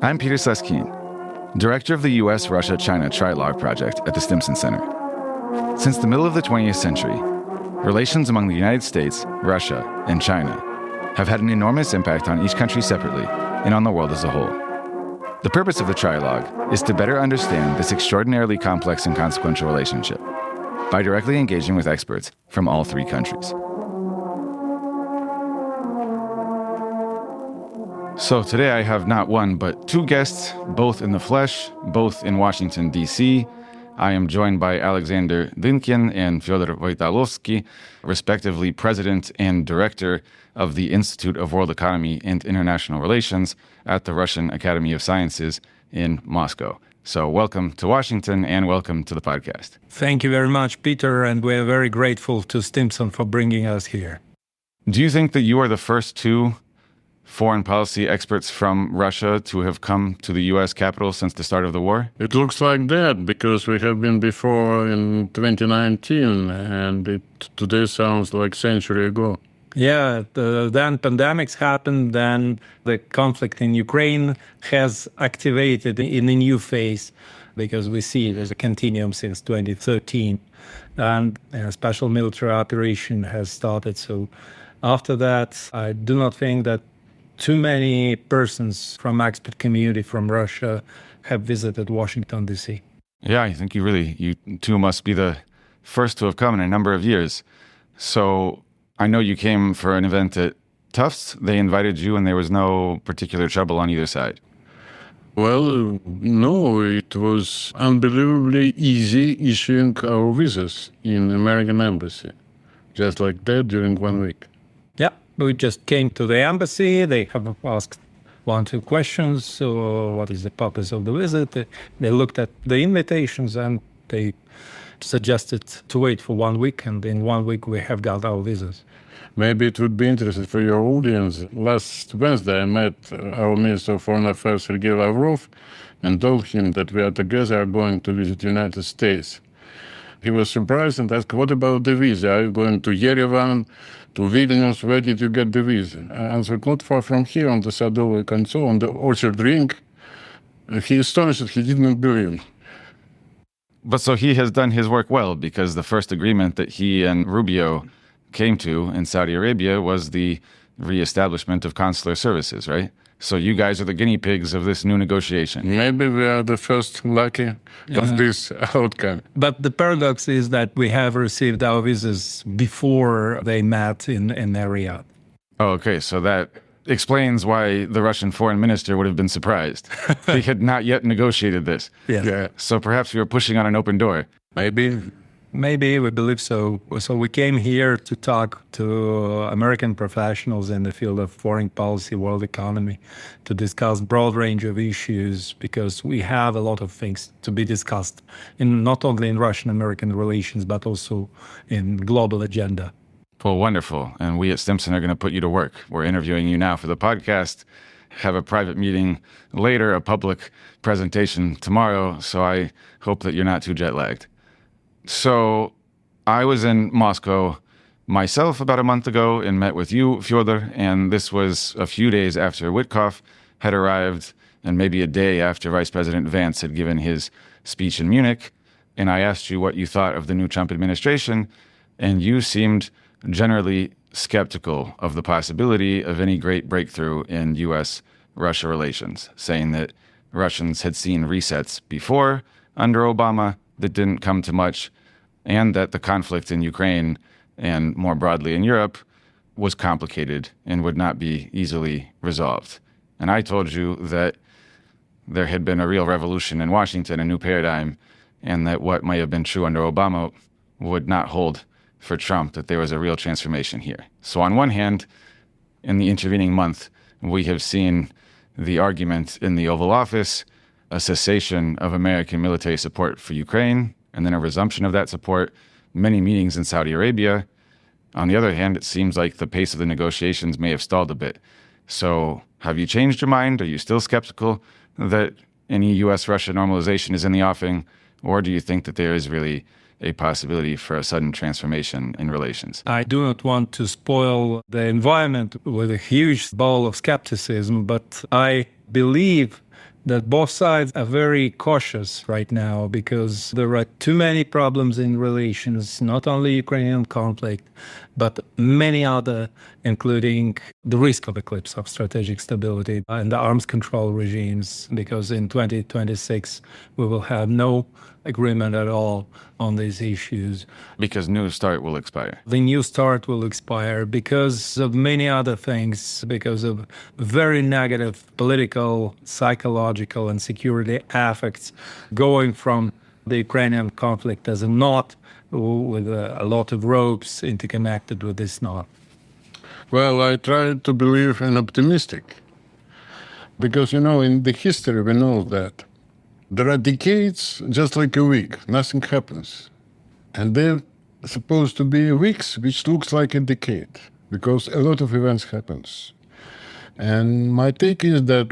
I'm Peter Suskind, director of the U.S.-Russia-China Trilogue Project at the Stimson Center. Since the middle of the 20th century, relations among the United States, Russia, and China have had an enormous impact on each country separately and on the world as a whole. The purpose of the Trilogue is to better understand this extraordinarily complex and consequential relationship by directly engaging with experts from all three countries. So today I have not one, but two guests, both in the flesh, both in Washington, D.C. I am joined by Alexander Dynkin and Feodor Voitolovsky, respectively President and Director of the Institute of World Economy and International Relations at the Russian Academy of Sciences in Moscow. So welcome to Washington and welcome to the podcast. Thank you very much, Peter, and we're very grateful to Stimson for bringing us here. Do you think that you are the first two foreign policy experts from Russia to have come to the U.S. Capitol since the start of the war? It looks like that, because we have been before in 2019, and today sounds like a century ago. Yeah, then pandemics happened, then the conflict in Ukraine has activated in a new phase, because we see there's a continuum since 2013, and a special military operation has started. So after that, I do not think that too many persons from expert community from Russia have visited Washington, D.C. Yeah, I think you two must be the first to have come in a number of years. So I know you came for an event at Tufts. They invited you and there was no particular trouble on either side. Well, no, it was unbelievably easy issuing our visas in American embassy, just like that during 1 week. Yeah, we just came to the embassy. They have asked 1-2 questions. So what is the purpose of the visit? They looked at the invitations and they suggested to wait for 1 week. And in 1 week, we have got our visas. Maybe it would be interesting for your audience. Last Wednesday, I met our Minister of Foreign Affairs, Sergei Lavrov, and told him that we are together going to visit the United States. He was surprised and asked, what about the visa? Are you going to Yerevan, to Vilnius? Where did you get the visa? I answered, not far from here, on the Sadovое Kольцо, on the Orchard Ring. He astonished, he didn't believe me. But so he has done his work well, because the first agreement that he and Rubio came to in Saudi Arabia was the reestablishment of consular services, right? So you guys are the guinea pigs of this new negotiation. Maybe we are the first lucky of this outcome. But the paradox is that we have received our visas before they met in Riyadh. Oh, okay. So that explains why the Russian foreign minister would have been surprised. He had not yet negotiated this. Yes. Yeah. So perhaps we were pushing on an open door. Maybe, we believe so. So we came here to talk to American professionals in the field of foreign policy, world economy, to discuss broad range of issues, because we have a lot of things to be discussed, not only in Russian-American relations, but also in global agenda. Well, wonderful. And we at Stimson are going to put you to work. We're interviewing you now for the podcast, have a private meeting later, a public presentation tomorrow. So I hope that you're not too jet-lagged. So I was in Moscow myself about a month ago and met with you, Fyodor, and this was a few days after Witkoff had arrived and maybe a day after Vice President Vance had given his speech in Munich. And I asked you what you thought of the new Trump administration, and you seemed generally skeptical of the possibility of any great breakthrough in U.S.-Russia relations, saying that Russians had seen resets before under Obama that didn't come to much, and that the conflict in Ukraine and more broadly in Europe was complicated and would not be easily resolved. And I told you that there had been a real revolution in Washington, a new paradigm, and that what might have been true under Obama would not hold for Trump, that there was a real transformation here. So on one hand, in the intervening month, we have seen the argument in the Oval Office, a cessation of American military support for Ukraine, and then a resumption of that support, many meetings in Saudi Arabia. On the other hand, it seems like the pace of the negotiations may have stalled a bit. So have you changed your mind? Are you still skeptical that any U.S.-Russia normalization is in the offing? Or do you think that there is really a possibility for a sudden transformation in relations. I do not want to spoil the environment with a huge bowl of skepticism, but I believe that both sides are very cautious right now because there are too many problems in relations, not only Ukrainian conflict, but many other, including the risk of eclipse of strategic stability and the arms control regimes, because in 2026 we will have no agreement at all on these issues. Because New START will expire. The New START will expire because of many other things, because of very negative political, psychological, and security effects going from the Ukrainian conflict as a knot with a lot of ropes interconnected with this knot. Well, I try to believe in optimistic. Because, in the history we know that there are decades just like a week, nothing happens. And they're supposed to be weeks, which looks like a decade, because a lot of events happens. And my take is that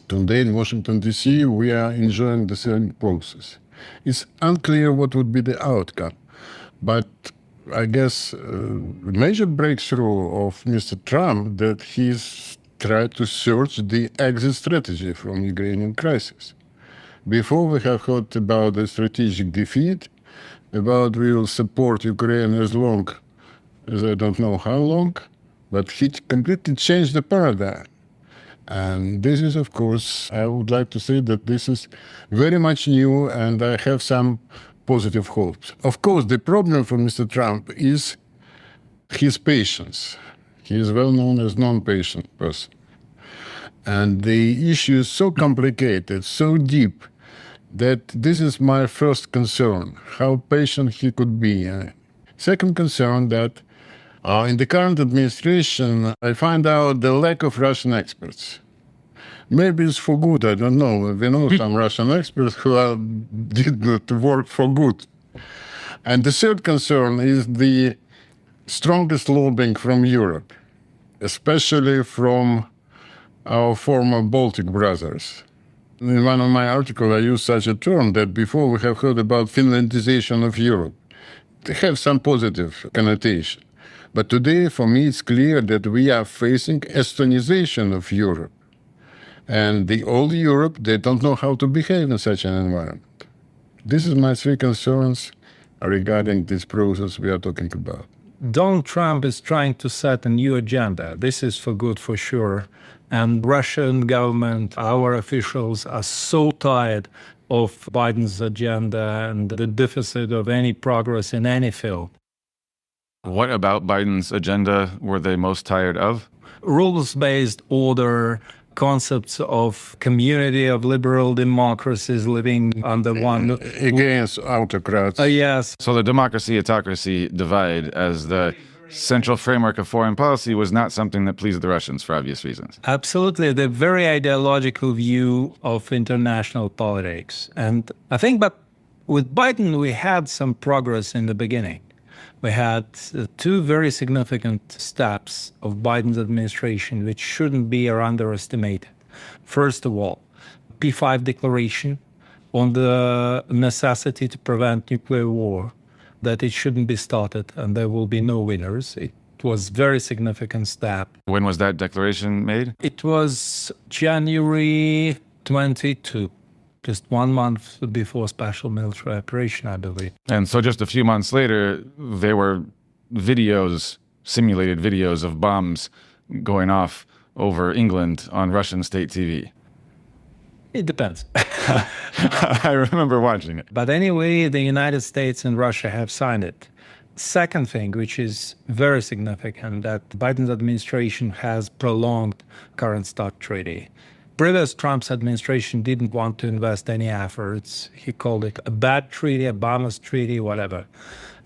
today in Washington, D.C., we are enjoying the same process. It's unclear what would be the outcome. But I guess the major breakthrough of Mr. Trump that he's tried to search the exit strategy from Ukrainian crisis. Before we have heard about the strategic defeat, about we will support Ukraine as long as I don't know how long, but he completely changed the paradigm. And this is, of course, I would like to say that this is very much new, and I have some positive hopes. Of course, the problem for Mr. Trump is his patience. He is well known as non-patient person. And the issue is so complicated, so deep, that this is my first concern, how patient he could be. Second concern that in the current administration, I find out the lack of Russian experts. Maybe it's for good, I don't know. We know some Russian experts who did not work for good. And the third concern is the strongest lobbying from Europe, especially from our former Baltic brothers. In one of my articles, I used such a term that before we have heard about Finlandization of Europe. They have some positive connotation. But today, for me, it's clear that we are facing Estonization of Europe. And the old Europe, they don't know how to behave in such an environment. This is my three concerns regarding this process we are talking about. Donald Trump is trying to set a new agenda. This is for good for sure. And Russian government, our officials are so tired of Biden's agenda and the deficit of any progress in any field. What about Biden's agenda were they most tired of? Rules-based order, concepts of community of liberal democracies living under one... Against autocrats. Yes. So the democracy-autocracy divide as the central framework of foreign policy was not something that pleased the Russians for obvious reasons. Absolutely. The very ideological view of international politics. And I think, but with Biden, we had some progress in the beginning. We had two very significant steps of Biden's administration, which shouldn't be underestimated. First of all, P5 declaration on the necessity to prevent nuclear war, that it shouldn't be started and there will be no winners. It was a very significant step. When was that declaration made? It was January 22, just 1 month before special military operation, I believe. And so just a few months later, there were videos, simulated videos of bombs going off over England on Russian state TV. It depends. I remember watching it. But anyway, the United States and Russia have signed it. Second thing, which is very significant, that Biden's administration has prolonged current START treaty. Previous Trump's administration didn't want to invest any efforts. He called it a bad treaty, Obama's treaty, whatever.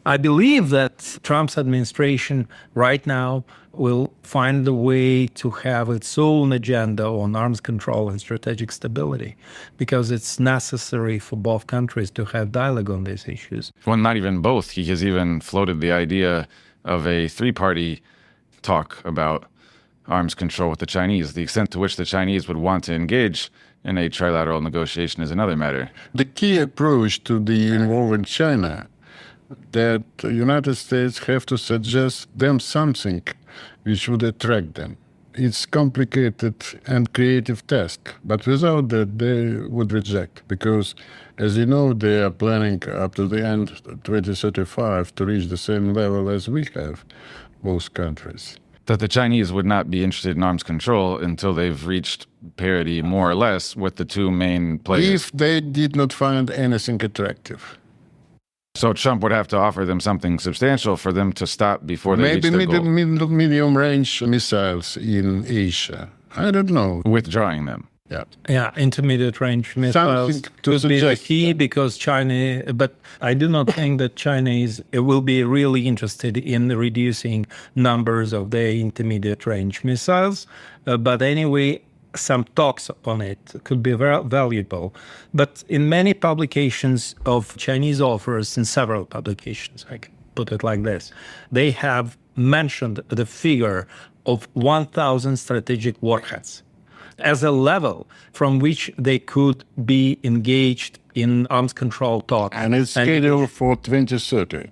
I believe that Trump's administration right now will find a way to have its own agenda on arms control and strategic stability, because it's necessary for both countries to have dialogue on these issues. Well, not even both. He has even floated the idea of a three-party talk about arms control with the Chinese. The extent to which the Chinese would want to engage in a trilateral negotiation is another matter. The key approach to the involving China that the United States have to suggest them something which would attract them. It's complicated and creative task, but without that, they would reject, because, as you know, they are planning up to the end of 2035 to reach the same level as we have, both countries. That the Chinese would not be interested in arms control until they've reached parity, more or less, with the two main players. If they did not find anything attractive. So Trump would have to offer them something substantial for them to stop before they reach their goal. Medium-range missiles in Asia. I don't know. Withdrawing them. Yeah, intermediate range missiles to could be the suggest. key, because China, but I do not think that China will be really interested in reducing numbers of their intermediate range missiles. But anyway, some talks on it could be very valuable. But in many publications of Chinese authors, in several publications, I can put it like this, they have mentioned the figure of 1,000 strategic warheads as a level from which they could be engaged in arms control talks. And it's scheduled for 2030.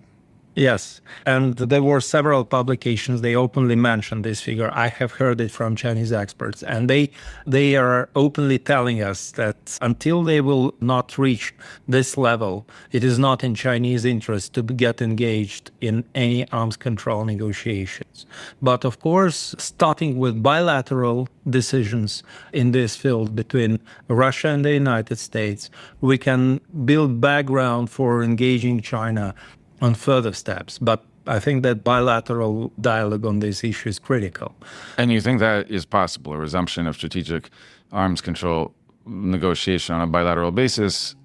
Yes, and there were several publications, they openly mentioned this figure. I have heard it from Chinese experts, and they are openly telling us that until they will not reach this level, it is not in Chinese interest to get engaged in any arms control negotiations. But of course, starting with bilateral decisions in this field between Russia and the United States, we can build background for engaging China on further steps. But I think that bilateral dialogue on this issue is critical. And you think that is possible, a resumption of strategic arms control negotiation on a bilateral basis?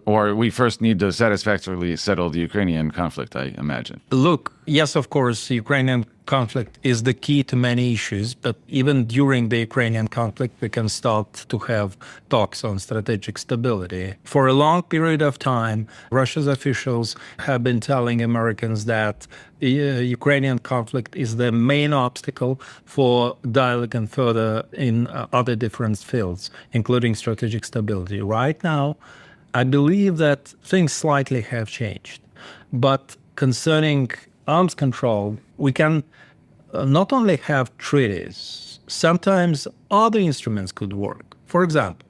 Or we first need to satisfactorily settle the Ukrainian conflict, I imagine. Look, yes, of course, the Ukrainian conflict is the key to many issues, but even during the Ukrainian conflict, we can start to have talks on strategic stability. For a long period of time, Russia's officials have been telling Americans that the Ukrainian conflict is the main obstacle for dialogue and further in other different fields, including strategic stability. Right now, I believe that things slightly have changed. But concerning arms control, we can not only have treaties, sometimes other instruments could work. For example,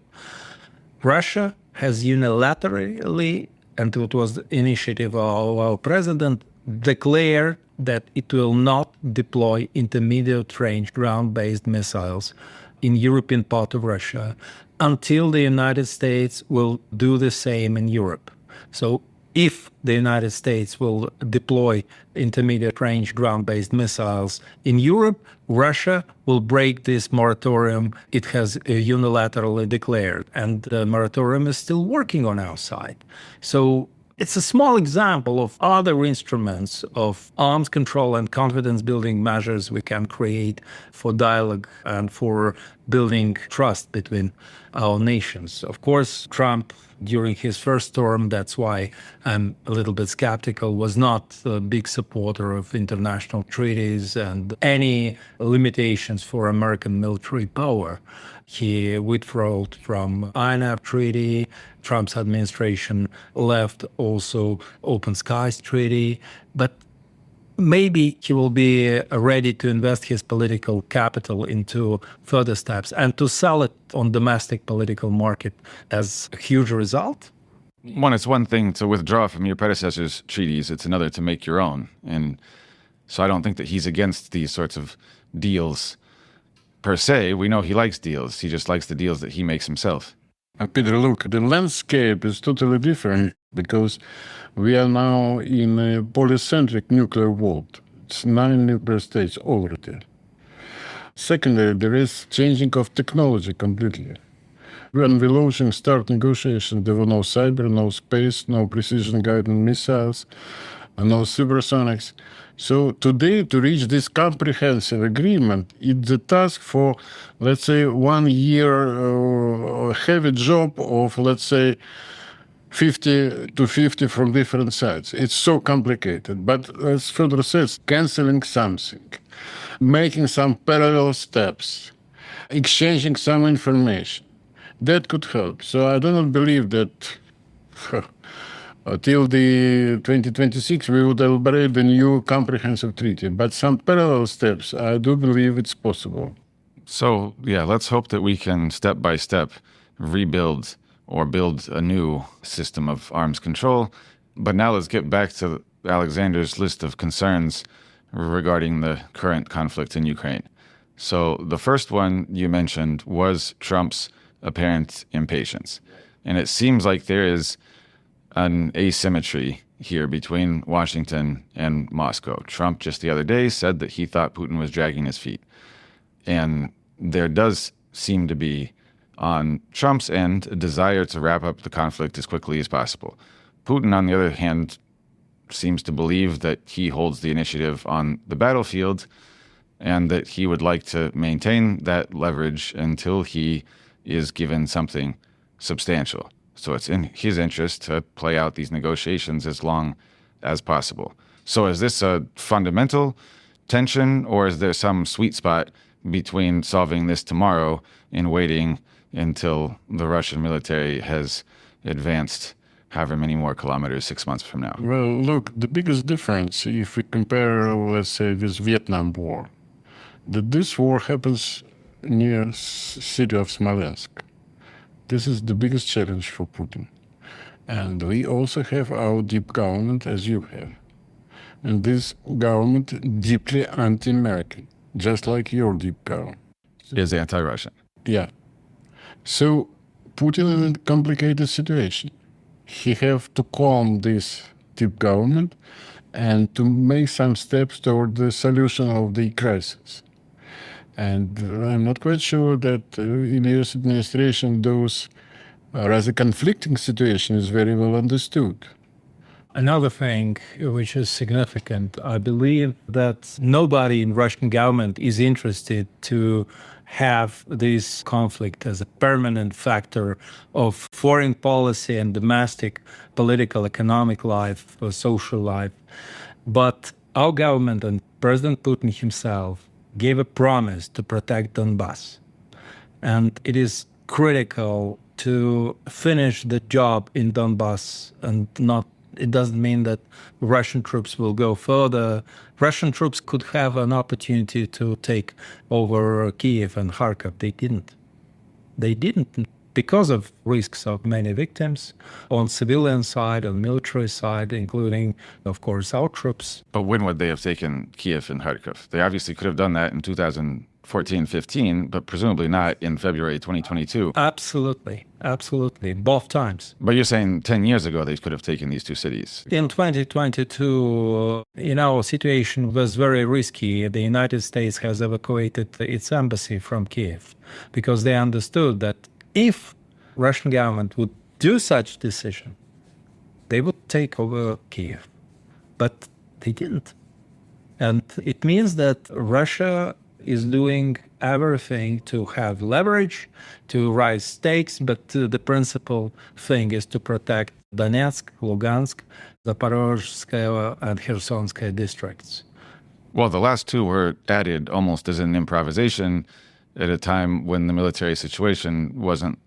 Russia has unilaterally, and it was the initiative of our president, declared that it will not deploy intermediate range ground-based missiles in European part of Russia until the United States will do the same in Europe. So if the United States will deploy intermediate range ground-based missiles in Europe, Russia will break this moratorium it has unilaterally declared. And the moratorium is still working on our side. So it's a small example of other instruments of arms control and confidence-building measures we can create for dialogue and for building trust between our nations. Of course, Trump, during his first term, that's why I'm a little bit skeptical, was not a big supporter of international treaties and any limitations for American military power. He withdrew from INF Treaty. Trump's administration left also Open Skies Treaty. But maybe he will be ready to invest his political capital into further steps and to sell it on domestic political market as a huge result. It's one thing to withdraw from your predecessor's treaties. It's another to make your own. And so I don't think that he's against these sorts of deals per se. We know he likes deals. He just likes the deals that he makes himself. Peter, look, the landscape is totally different because we are now in a polycentric nuclear world. It's 9 nuclear states already. Secondly, there is changing of technology completely. When we launching start negotiations, there were no cyber, no space, no precision-guided missiles, no supersonics. So today, to reach this comprehensive agreement, it's the task for, let's say, 1 year heavy job of, let's say, 50 to 50 from different sides. It's so complicated. But as Fyodor says, canceling something, making some parallel steps, exchanging some information, that could help. So I do not believe that Till the 2026, we would elaborate the new comprehensive treaty. But some parallel steps, I do believe it's possible. So, yeah, let's hope that we can step by step rebuild or build a new system of arms control. But now let's get back to Alexander's list of concerns regarding the current conflict in Ukraine. So the first one you mentioned was Trump's apparent impatience. And it seems like there is an asymmetry here between Washington and Moscow. Trump just the other day said that he thought Putin was dragging his feet. And there does seem to be, on Trump's end, a desire to wrap up the conflict as quickly as possible. Putin, on the other hand, seems to believe that he holds the initiative on the battlefield and that he would like to maintain that leverage until he is given something substantial. So it's in his interest to play out these negotiations as long as possible. So is this a fundamental tension, or is there some sweet spot between solving this tomorrow and waiting until the Russian military has advanced however many more kilometers 6 months from now? Well, look, the biggest difference, if we compare, let's say, this Vietnam War, that this war happens near city of Smolensk. This is the biggest challenge for Putin. And we also have our deep government, as you have. And this government deeply anti-American, just like your deep government. Is anti-Russian. Yeah. So Putin is in a complicated situation. He have to calm this deep government and to make some steps toward the solution of the crisis. And I'm not quite sure that in the US administration those rather conflicting situation is very well understood. Another thing which is significant, I believe that nobody in Russian government is interested to have this conflict as a permanent factor of foreign policy and domestic political, economic life, or social life. But our government and President Putin himself gave a promise to protect Donbass. And it is critical to finish the job in Donbass, and not, it doesn't mean that Russian troops will go further. Russian troops could have an opportunity to take over Kiev and Kharkov. They didn't. They didn't because of risks of many victims on civilian side, on military side, including, of course, our troops. But when would they have taken Kiev and Kharkov? They obviously could have done that in 2014-15, but presumably not in February 2022. Absolutely. Absolutely. Both times. But you're saying 10 years ago they could have taken these two cities. In 2022, our situation was very risky. The United States has evacuated its embassy from Kiev because they understood that if Russian government would do such decision, they would take over Kiev. But they didn't. And it means that Russia is doing everything to have leverage, to rise stakes, but the principal thing is to protect Donetsk, Lugansk, Zaporozhskaya and Khersonskaya districts. Well, the last two were added almost as an improvisation at a time when the military situation wasn't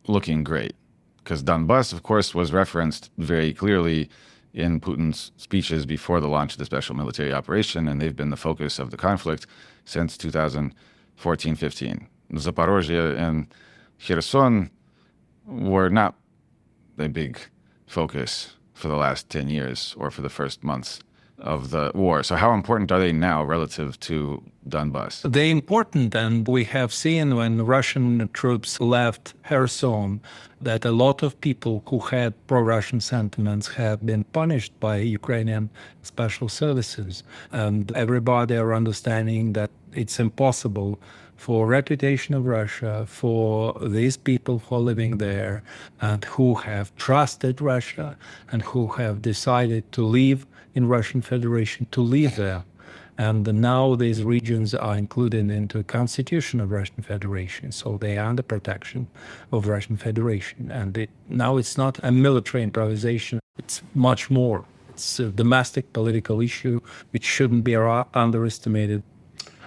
looking great. Because Donbass, of course, was referenced very clearly in Putin's speeches before the launch of the special military operation, and they've been the focus of the conflict since 2014-15. Zaporozhye and Kherson were not a big focus for the last 10 years or for the first months of the war. So how important are they now relative to Donbass? They're important, and we have seen when Russian troops left Kherson that a lot of people who had pro-Russian sentiments have been punished by Ukrainian special services. And everybody are understanding that it's impossible for reputation of Russia, for these people who are living there and who have trusted Russia and who have decided to live in Russian Federation, to live there. And now these regions are included into the constitution of Russian Federation, so they are under protection of Russian Federation. And now it's not a military improvisation, it's much more. It's a domestic political issue which shouldn't be underestimated.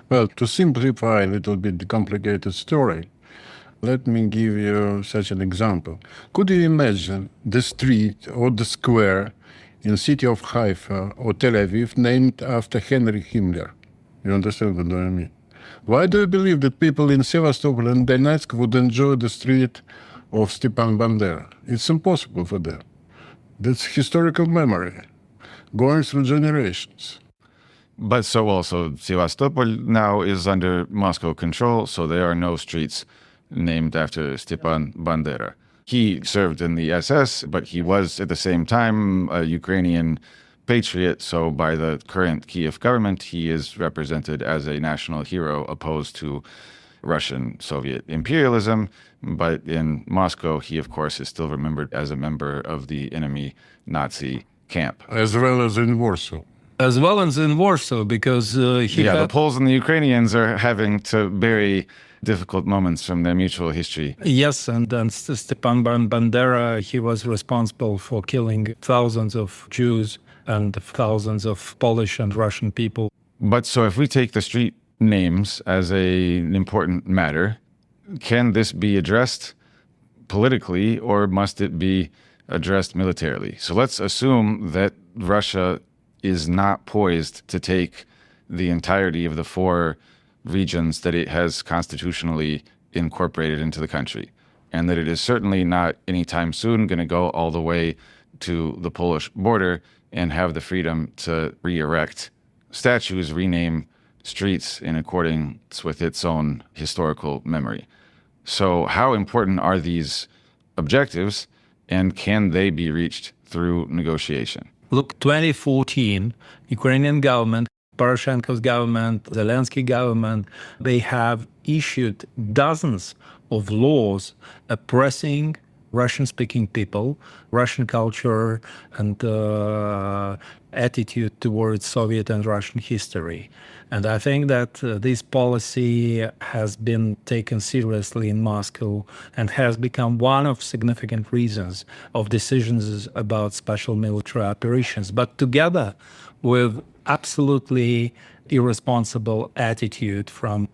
Well, to simplify a little bit the complicated story, Let me give you such an example. Could you imagine the street or the square in city of Haifa or Tel Aviv named after Henry Himmler? You understand what I mean? Why do you believe that people in Sevastopol and Donetsk would enjoy the street of Stepan Bandera? It's impossible for them. That's historical memory, going through generations. But so also Sevastopol now is under Moscow control, so there are no streets named after Stepan Bandera. He served in the SS, but he was at the same time a Ukrainian patriot, so by the current Kiev government, he is represented as a national hero opposed to Russian Soviet imperialism. But in Moscow, he, of course, is still remembered as a member of the enemy Nazi camp. As well as in Warsaw. As well as in Warsaw, because the Poles and the Ukrainians are having to bury difficult moments from their mutual history. Yes, and Stepan Bandera, he was responsible for killing thousands of Jews and thousands of Polish and Russian people. But so if we take the street names as an important matter, can this be addressed politically or must it be addressed militarily? So let's assume that Russia is not poised to take the entirety of the 4 regions that it has constitutionally incorporated into the country, and that it is certainly not anytime soon going to go all the way to the Polish border and have the freedom to re-erect statues, rename streets in accordance with its own historical memory. So how important are these objectives, and can they be reached through negotiation? Look, 2014, Ukrainian government, Poroshenko's government, Zelensky government, they have issued dozens of laws oppressing Russian-speaking people, Russian culture, and attitude towards Soviet and Russian history. And I think that this policy has been taken seriously in Moscow and has become one of significant reasons of decisions about special military operations. But together with absolutely irresponsible attitude from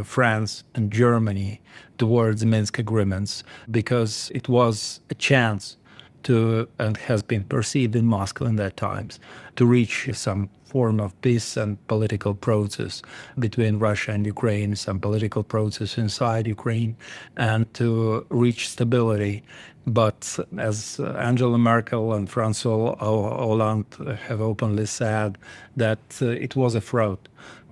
France and Germany towards Minsk agreements, because it was a chance to, and has been perceived in Moscow in that times, to reach some form of peace and political process between Russia and Ukraine, some political process inside Ukraine, and to reach stability. But as Angela Merkel and François Hollande have openly said, that it was a fraud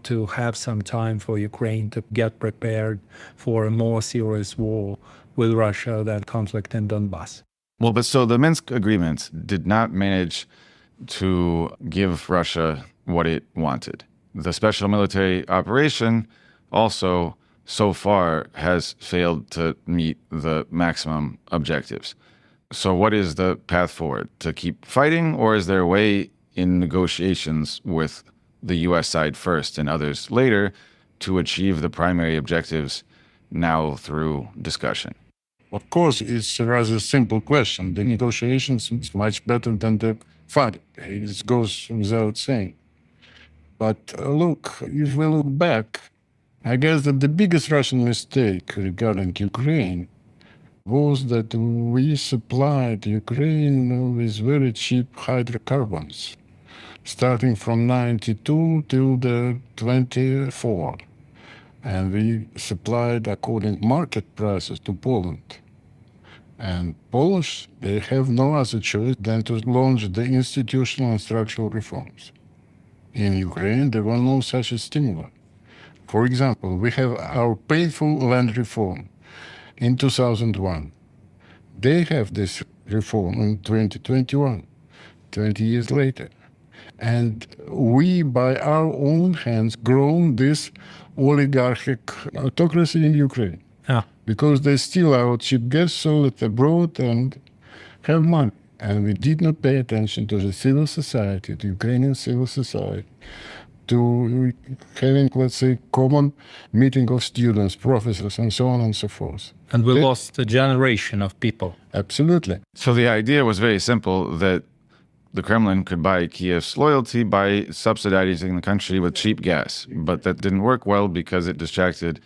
to have some time for Ukraine to get prepared for a more serious war with Russia than conflict in Donbass. Well, but so the Minsk agreement did not manage to give Russia what it wanted. The special military operation also so far has failed to meet the maximum objectives. So what is the path forward? To keep fighting, or is there a way in negotiations with the U.S. side first and others later to achieve the primary objectives now through discussion? Of course, it's a rather simple question. The negotiations is much better than the fighting. It goes without saying. But look, if we look back, I guess that the biggest Russian mistake regarding Ukraine was that we supplied Ukraine with very cheap hydrocarbons, starting from 92 till the 24. And we supplied according to market prices to Poland. And Polish, they have no other choice than to launch the institutional and structural reforms. In Ukraine, there were no such a stimuli. For example, we have our painful land reform in 2001. They have this reform in 2021, 20 years later. And we, by our own hands, grown this oligarchic autocracy in Ukraine. Because they steal our cheap gas, sell it abroad, and have money. And we did not pay attention to the civil society, the Ukrainian civil society, to having, let's say, common meeting of students, professors, and so on and so forth. And we lost a generation of people. Absolutely. So the idea was very simple, that the Kremlin could buy Kiev's loyalty by subsidizing the country with cheap gas. But that didn't work well because it distracted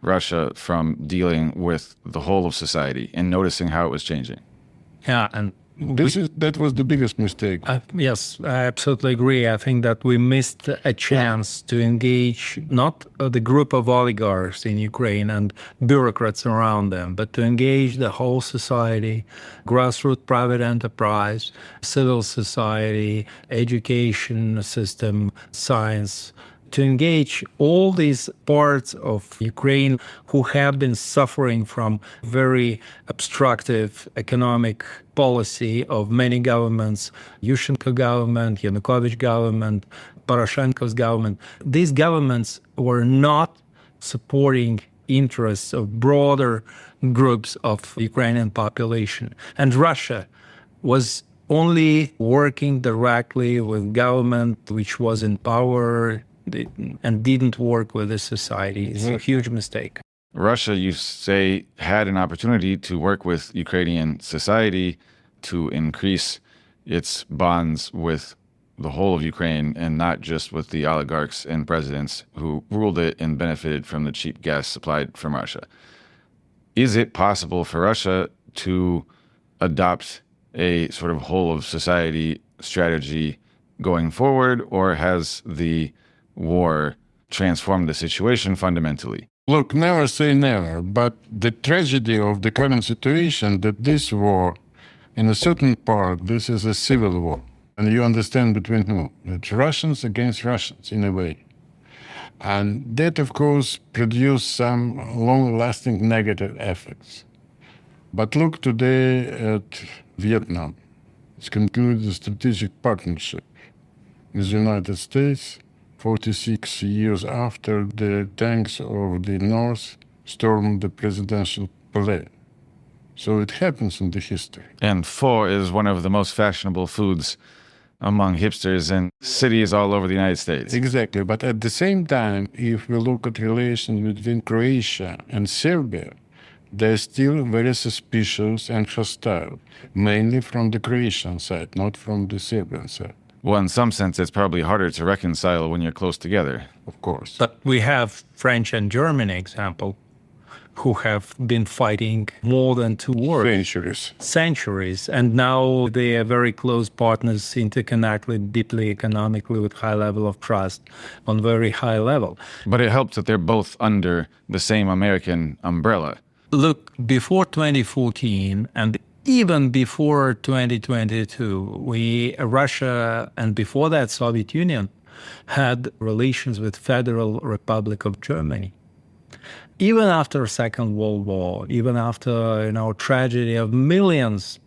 Russia from dealing with the whole of society and noticing how it was changing. Yeah, and That was the biggest mistake. yes, I absolutely agree. I think that we missed a chance to engage not the group of oligarchs in Ukraine and bureaucrats around them, but to engage the whole society, grassroots private enterprise, civil society, education system, science, to engage all these parts of Ukraine who have been suffering from very obstructive economic policy of many governments, Yushchenko government, Yanukovych government, Poroshenko's government. These governments were not supporting interests of broader groups of Ukrainian population. And Russia was only working directly with government which was in power and didn't work with the society. It's a huge mistake. Russia, you say, had an opportunity to work with Ukrainian society to increase its bonds with the whole of Ukraine and not just with the oligarchs and presidents who ruled it and benefited from the cheap gas supplied from Russia. Is it possible for Russia to adopt a sort of whole of society strategy going forward, or has the war transformed the situation fundamentally? Look, never say never, but the tragedy of the current situation that this war, in a certain part, this is a civil war. And you understand between who? It's Russians against Russians, in a way. And that, of course, produced some long-lasting negative effects. But look today at Vietnam. It's concluded a strategic partnership with the United States 46 years after the tanks of the North stormed the presidential palais. So it happens in the history. And pho is one of the most fashionable foods among hipsters in cities all over the United States. Exactly. But at the same time, if we look at relations between Croatia and Serbia, they're still very suspicious and hostile, mainly from the Croatian side, not from the Serbian side. Well, in some sense, it's probably harder to reconcile when you're close together. Of course. But we have French and German example who have been fighting more than 2 wars. Centuries. And now they are very close partners, interconnected deeply economically with high level of trust on very high level. But it helps that they're both under the same American umbrella. Look, before 2014 and even before 2022, Russia, and before that Soviet Union, had relations with Federal Republic of Germany. Even after Second World War, even after tragedy of millions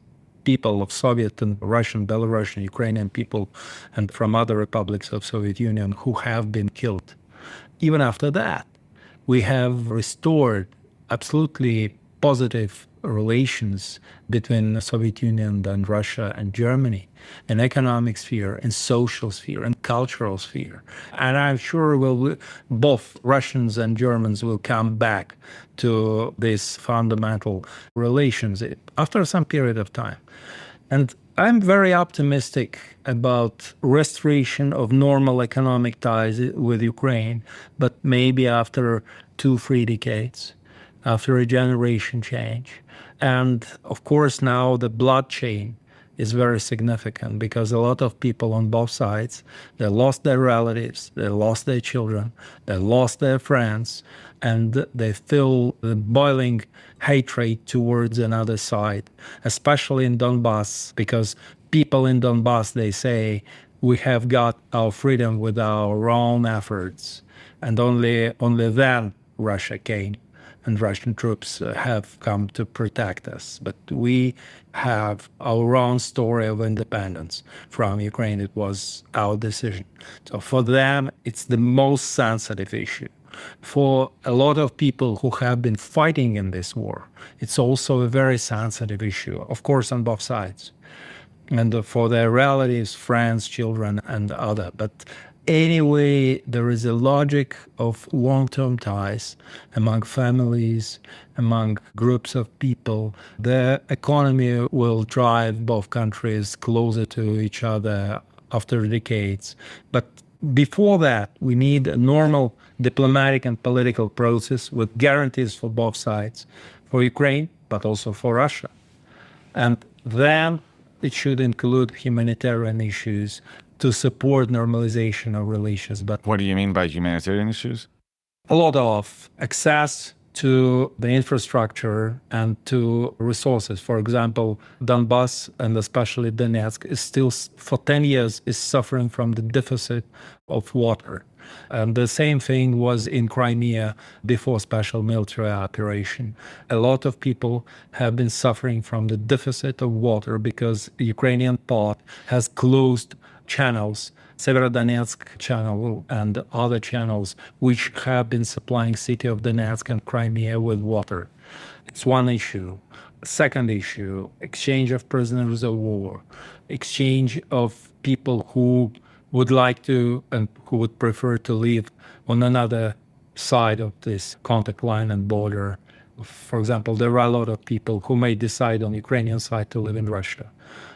people of Soviet and Russian, Belarusian, Ukrainian people, and from other republics of Soviet Union who have been killed, even after that, we have restored absolutely positive relations between the Soviet Union and Russia and Germany in economic sphere, in social sphere, and cultural sphere. And I'm sure both Russians and Germans will come back to these fundamental relations after some period of time. And I'm very optimistic about restoration of normal economic ties with Ukraine, but maybe after 2-3 decades, after a generation change. And of course, now the blood chain is very significant because a lot of people on both sides, they lost their relatives, they lost their children, they lost their friends, and they feel the boiling hatred towards another side, especially in Donbass, because people in Donbass, they say, we have got our freedom with our own efforts, and only then Russia came. And Russian troops have come to protect us. But we have our own story of independence from Ukraine. It was our decision. So for them, it's the most sensitive issue. For a lot of people who have been fighting in this war, it's also a very sensitive issue, of course, on both sides. And for their relatives, friends, children, and other. But anyway, there is a logic of long-term ties among families, among groups of people. The economy will drive both countries closer to each other after decades. But before that, we need a normal diplomatic and political process with guarantees for both sides, for Ukraine, but also for Russia. And then it should include humanitarian issues to support normalization of relations. But What do you mean by humanitarian issues? a lot of access to the infrastructure and to resources. For example, Donbass and especially Donetsk is still for 10 years is suffering from the deficit of water. And the same thing was in Crimea before special military operation. A lot of people have been suffering from the deficit of water because the Ukrainian part has closed channels, Severodonetsk channel and other channels, which have been supplying city of Donetsk and Crimea with water. It's one issue. Second issue, exchange of prisoners of war, exchange of people who would like to and who would prefer to live on another side of this contact line and border. For example, there are a lot of people who may decide on Ukrainian side to live in Russia.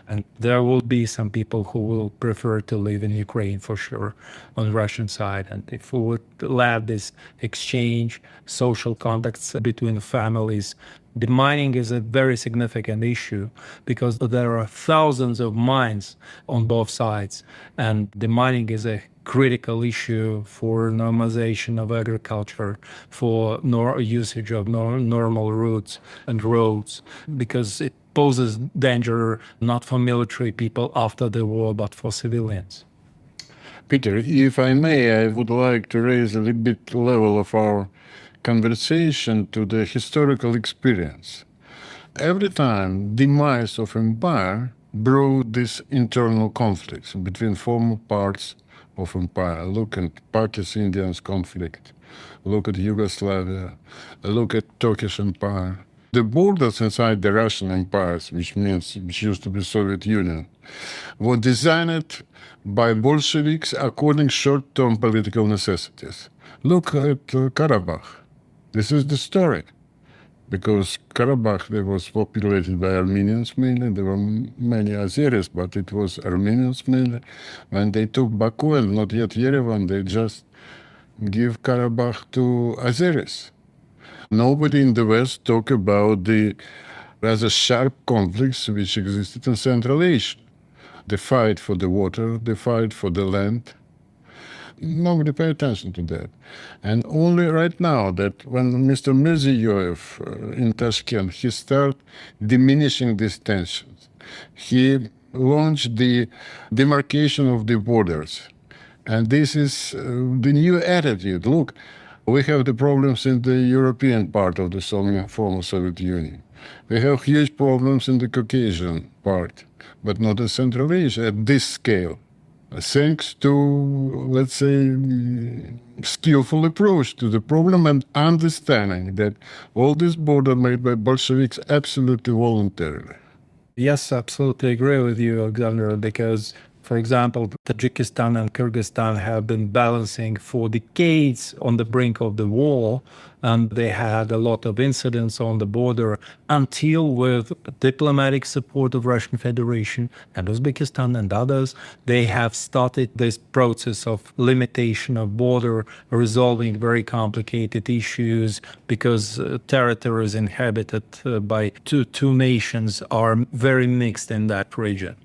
And there will be some people who will prefer to live in Ukraine for sure on the Russian side. And if we would let this exchange, social contacts between families, the mining is a very significant issue because there are thousands of mines on both sides. And the mining is a critical issue for normalization of agriculture, for usage of normal routes and roads, because it poses danger not for military people after the war, but for civilians. Peter, if I may, I would like to raise a little bit level of our conversation to the historical experience. Every time demise of empire brought these internal conflicts between former parts of empire. Look at Pakistan-Indian conflict, look at Yugoslavia, look at Turkish Empire. The borders inside the Russian empires, which used to be Soviet Union, were designed by Bolsheviks according short-term political necessities. Look at Karabakh. This is the story. Because Karabakh was populated by Armenians mainly. There were many Azeris, but it was Armenians mainly. When they took Baku and not yet Yerevan, they just give Karabakh to Azeris. Nobody in the West talked about the rather sharp conflicts which existed in Central Asia. The fight for the water, the fight for the land. Nobody paid attention to that. And only right now that when Mr. Mirziyoyev in Tashkent, he started diminishing these tensions. He launched the demarcation of the borders. And this is the new attitude. Look, we have the problems in the European part of the former Soviet Union. We have huge problems in the Caucasian part, but not in Central Asia at this scale. Thanks to, let's say, skillful approach to the problem and understanding that all this border made by Bolsheviks absolutely voluntarily. Yes, absolutely agree with you, Alexander, because, for example, Tajikistan and Kyrgyzstan have been balancing for decades on the brink of the war, and they had a lot of incidents on the border until, with diplomatic support of Russian Federation and Uzbekistan and others, they have started this process of limitation of border, resolving very complicated issues because territories inhabited by two nations are very mixed in that region.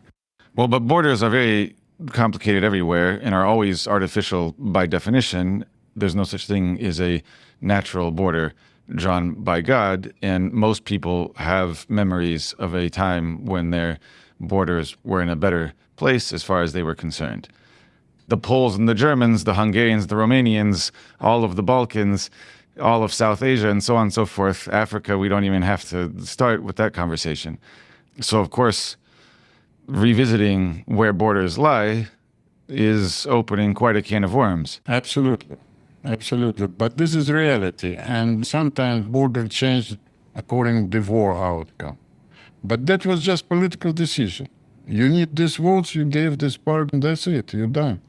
Well, but borders are very complicated everywhere and are always artificial by definition. There's no such thing as a natural border drawn by God, and most people have memories of a time when their borders were in a better place as far as they were concerned. The Poles and the Germans, the Hungarians, the Romanians, all of the Balkans, all of South Asia, and so on and so forth. Africa, we don't even have to start with that conversation. So, of course, revisiting where borders lie is opening quite a can of worms. Absolutely. Absolutely. But this is reality. And sometimes border changed according to the war outcome. But that was just political decision. You need these votes, you gave this part, and that's it. You're done.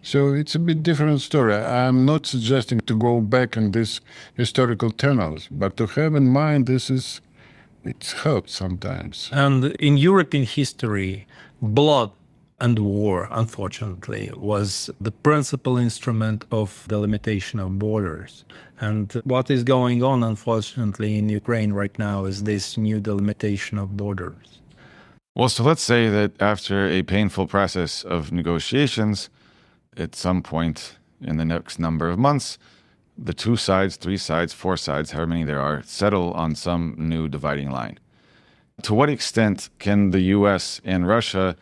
So it's a bit different story. I'm not suggesting to go back in this historical tunnels, but to have in mind it helps sometimes. And in European history, blood and war, unfortunately, was the principal instrument of delimitation of borders. And what is going on, unfortunately, in Ukraine right now is this new delimitation of borders. Well, so let's say that after a painful process of negotiations, at some point in the next number of months, the 2 sides, 3 sides, 4 sides, however many there are, settle on some new dividing line. To what extent can the US and Russia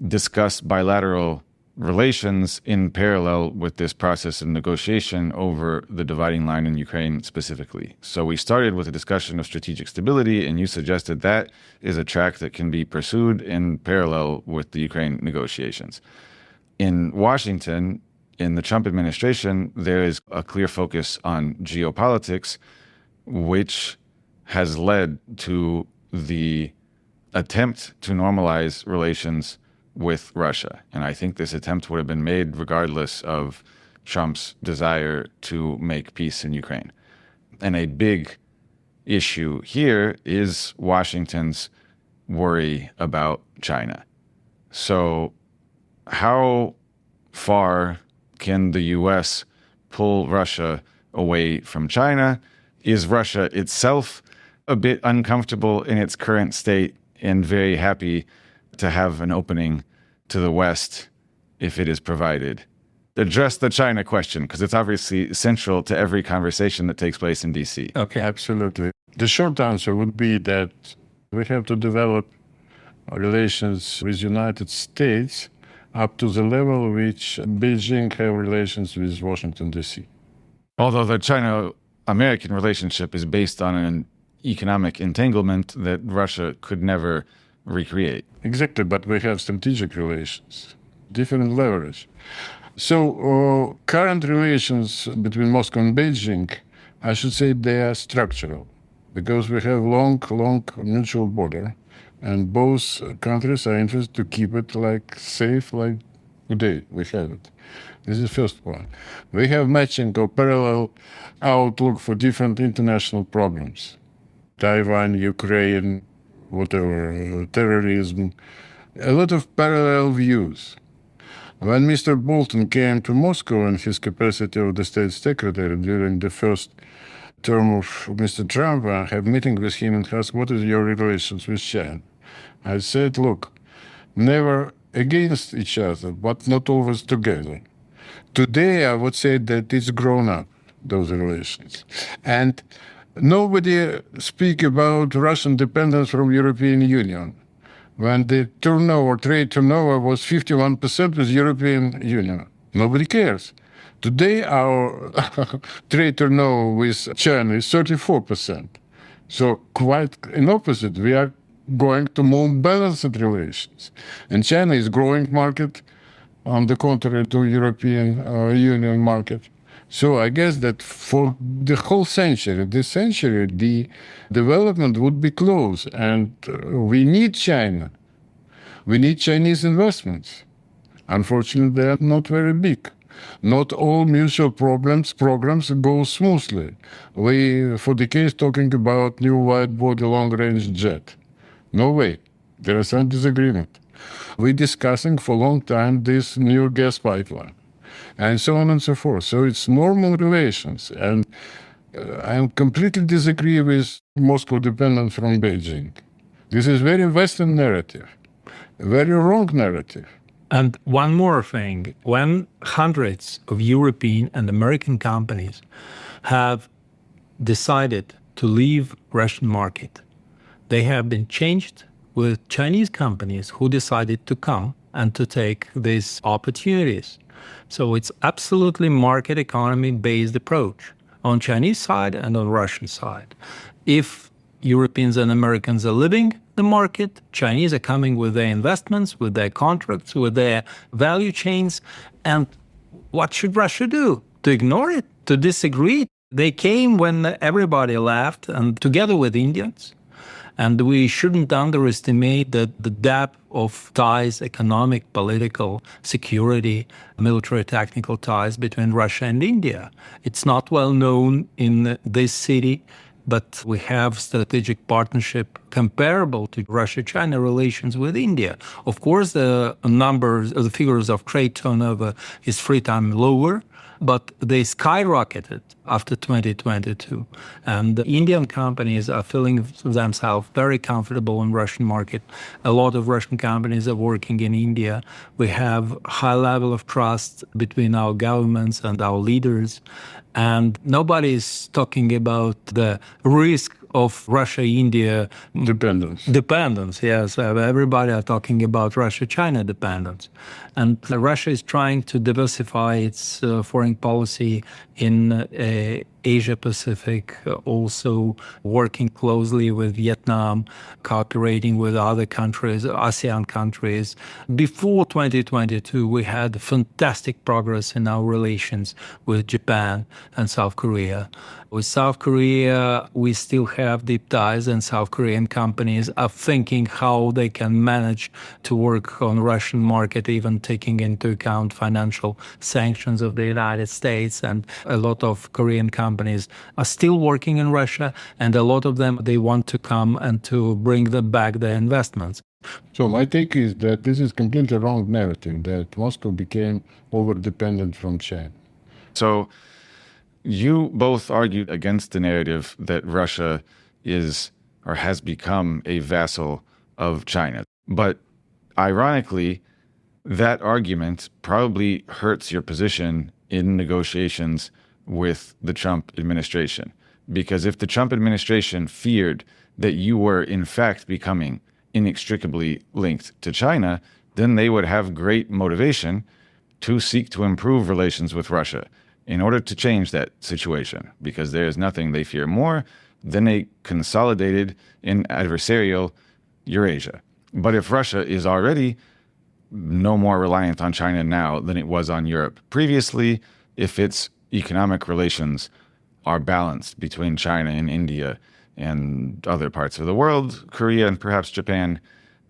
discuss bilateral relations in parallel with this process of negotiation over the dividing line in Ukraine specifically? So we started with a discussion of strategic stability, and you suggested that is a track that can be pursued in parallel with the Ukraine negotiations. In Washington, in the Trump administration, there is a clear focus on geopolitics, which has led to the attempt to normalize relations with Russia. And I think this attempt would have been made regardless of Trump's desire to make peace in Ukraine. And a big issue here is Washington's worry about China. So how far can the US pull Russia away from China? Is Russia itself a bit uncomfortable in its current state and very happy to have an opening to the West if it is provided? Address the China question, because it's obviously central to every conversation that takes place in DC. Okay. Absolutely. The short answer would be that we have to develop relations with United States up to the level which Beijing have relations with Washington, D.C. Although the China-American relationship is based on an economic entanglement that Russia could never recreate. Exactly, but we have strategic relations, different leverage. So current relations between Moscow and Beijing, I should say they are structural, because we have long mutual border, and both countries are interested to keep it like safe like today we have it. This is the first point. We have matching or parallel outlook for different international problems. Taiwan, Ukraine, whatever, terrorism, a lot of parallel views. When Mr. Bolton came to Moscow in his capacity of the State Secretary during the first term of Mr. Trump, I had a meeting with him and asked, what is your relations with China? I said, look, never against each other, but not always together. Today, I would say that it's grown up, those relations. And nobody speak about Russian dependence from European Union when the turnover, trade turnover was 51% with European Union. Nobody cares. Today, our trade turnover with China is 34%. So quite in opposite, we are going to more balanced relations. And China is growing market on the contrary to European Union market. So I guess that for the whole century, this century, the development would be close. And we need China. We need Chinese investments. Unfortunately, they are not very big. Not all mutual programs go smoothly. We, for decades, talking about new wide-body long-range jet. No way. There is some disagreement. We're discussing for a long time this new gas pipeline, and so on and so forth. So it's normal relations. And I completely disagree with Moscow dependence from Beijing. This is very Western narrative, a very wrong narrative. And one more thing, when hundreds of European and American companies have decided to leave Russian market, they have been changed with Chinese companies who decided to come and to take these opportunities. So it's absolutely market economy based approach on Chinese side and on Russian side. If Europeans and Americans are leaving the market, Chinese are coming with their investments, with their contracts, with their value chains. And what should Russia do? To ignore it? To disagree? They came when everybody left, and together with Indians. And we shouldn't underestimate the depth of ties, economic, political, security, military, technical ties between Russia and India. It's not well known in this city but we have strategic partnership comparable to Russia-China relations with India. Of course, the figures of trade turnover is 3 times lower, but they skyrocketed after 2022. And the Indian companies are feeling themselves very comfortable in Russian market. A lot of Russian companies are working in India. We have high level of trust between our governments and our leaders. And nobody is talking about the risk of Russia-India dependence. Yes, everybody are talking about Russia-China dependence. And Russia is trying to diversify its foreign policy in Asia-Pacific, also working closely with Vietnam, cooperating with other countries, ASEAN countries. Before 2022, we had fantastic progress in our relations with Japan and South Korea. With South Korea, we still have deep ties, and South Korean companies are thinking how they can manage to work on Russian market, even taking into account financial sanctions of the United States. And a lot of Korean companies are still working in Russia, and a lot of them, they want to come and to bring them back their investments. So my take is that this is completely wrong narrative, that Moscow became over-dependent from China. So you both argued against the narrative that Russia is or has become a vassal of China. But ironically, that argument probably hurts your position in negotiations with the Trump administration. Because if the Trump administration feared that you were in fact becoming inextricably linked to China, then they would have great motivation to seek to improve relations with Russia in order to change that situation, because there is nothing they fear more than a consolidated and adversarial Eurasia. But if Russia is already no more reliant on China now than it was on Europe previously, if its economic relations are balanced between China and India and other parts of the world, Korea and perhaps Japan,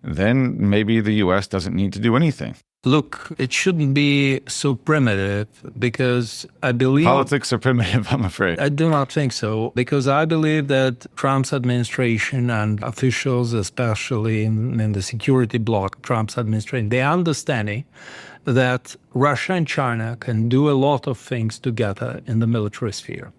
then maybe the US doesn't need to do anything. Look, it shouldn't be so primitive, because I believe... Politics are primitive, I'm afraid. I do not think so, because I believe that Trump's administration and officials, especially in the security bloc, Trump's administration, they are understanding that Russia and China can do a lot of things together in the military sphere.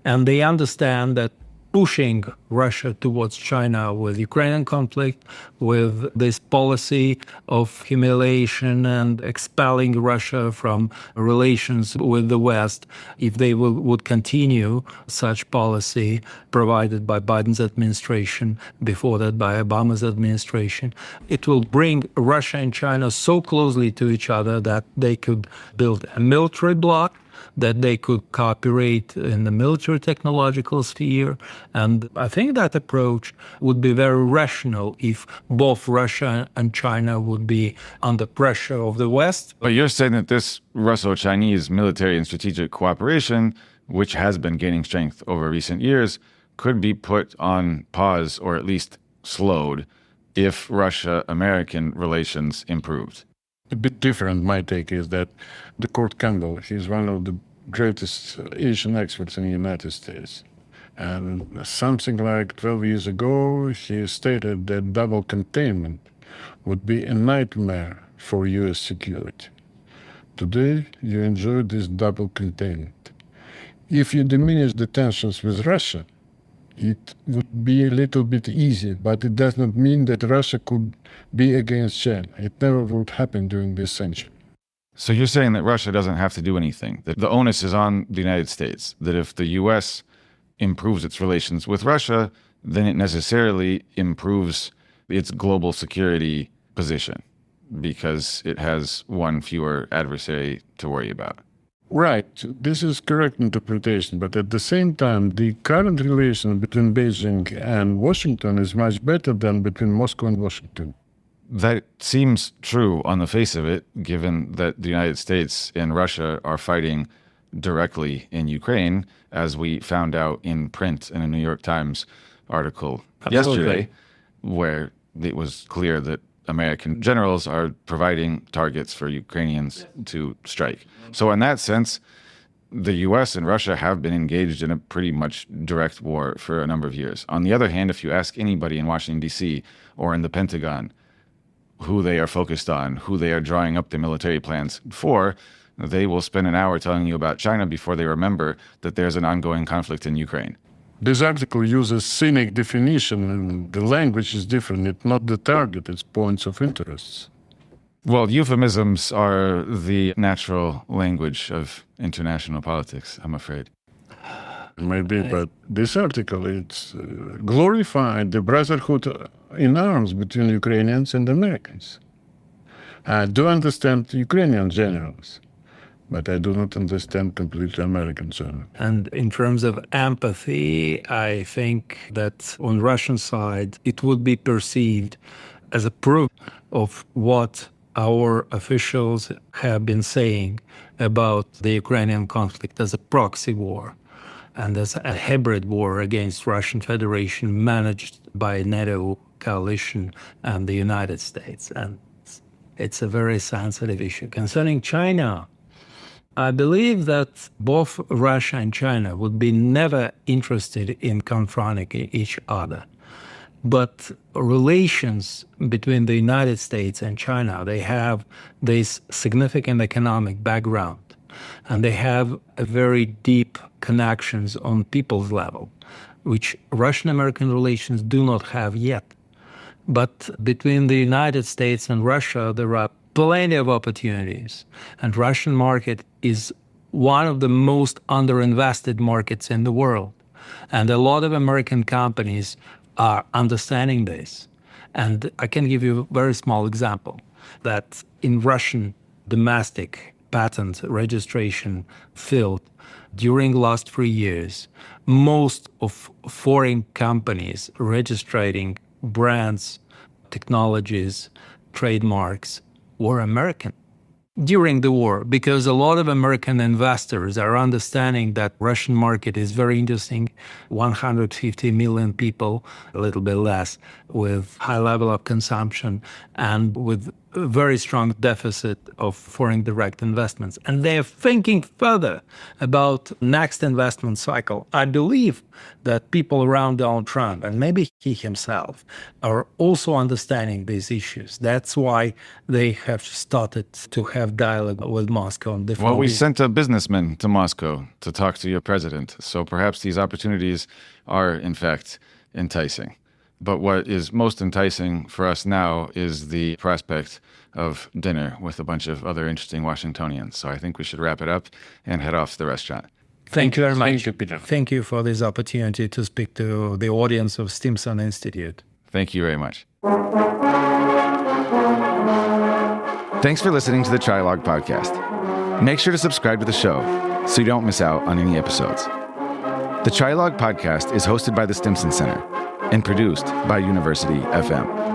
And they understand that pushing Russia towards China with Ukrainian conflict, with this policy of humiliation and expelling Russia from relations with the West, if they would continue such policy provided by Biden's administration, before that by Obama's administration, it will bring Russia and China so closely to each other that they could build a military bloc, that they could cooperate in the military technological sphere. And I think that approach would be very rational if both Russia and China would be under pressure of the West. But you're saying that this Russo-Chinese military and strategic cooperation, which has been gaining strength over recent years, could be put on pause or at least slowed if Russia-American relations improved. A bit different, my take is that the Kurt Campbell, he's one of the greatest Asian experts in the United States. And something like 12 years ago, he stated that double containment would be a nightmare for U.S. security. Today, you enjoy this double containment. If you diminish the tensions with Russia, it would be a little bit easy, but it does not mean that Russia could be against China. It never would happen during this century. So you're saying that Russia doesn't have to do anything, that the onus is on the United States, that if the U.S. improves its relations with Russia, then it necessarily improves its global security position because it has one fewer adversary to worry about. Right, this is correct interpretation, but at the same time, the current relation between Beijing and Washington is much better than between Moscow and Washington. That seems true on the face of it, given that the United States and Russia are fighting directly in Ukraine, as we found out in print in a New York Times article yesterday, where it was clear that American generals are providing targets for Ukrainians to strike. So in that sense, the US and Russia have been engaged in a pretty much direct war for a number of years. On the other hand, if you ask anybody in Washington, D.C. or in the Pentagon who they are focused on, who they are drawing up their military plans for, they will spend an hour telling you about China before they remember that there's an ongoing conflict in Ukraine. This article uses cynic definition, and the language is different. It's not the target, it's points of interest. Well, euphemisms are the natural language of international politics, I'm afraid. Maybe, but this article, it's glorified the brotherhood in arms between Ukrainians and Americans. I do understand Ukrainian generals, but I do not understand completely American generals. And in terms of empathy, I think that on Russian side, it would be perceived as a proof of what our officials have been saying about the Ukrainian conflict as a proxy war and as a hybrid war against Russian Federation managed by NATO coalition and the United States. And it's a very sensitive issue. Concerning China, I believe that both Russia and China would be never interested in confronting each other. But relations between the United States and China, they have this significant economic background, and they have a very deep connections on people's level, which Russian-American relations do not have yet. But between the United States and Russia, there are plenty of opportunities, and Russian market is one of the most underinvested markets in the world. And a lot of American companies are understanding this. And I can give you a very small example that in Russian domestic patent registration field, during last 3 years, most of foreign companies registering brands, technologies, trademarks were American during the war, because a lot of American investors are understanding that Russian market is very interesting. 150 million people, a little bit less, with high level of consumption and with a very strong deficit of foreign direct investments. And they're thinking further about next investment cycle. I believe that people around Donald Trump, and maybe he himself, are also understanding these issues. That's why they have started to have dialogue with Moscow on different Well, we issues. sent a businessman to Moscow to talk to your president, so perhaps these opportunities are, in fact, enticing. But what is most enticing for us now is the prospect of dinner with a bunch of other interesting Washingtonians. So I think we should wrap it up and head off to the restaurant. Thank you very much. Thank you, Peter. Thank you for this opportunity to speak to the audience of Stimson Institute. Thank you very much. Thanks for listening to the Trilog podcast. Make sure to subscribe to the show so you don't miss out on any episodes. The Trilog podcast is hosted by the Stimson Center and produced by University FM.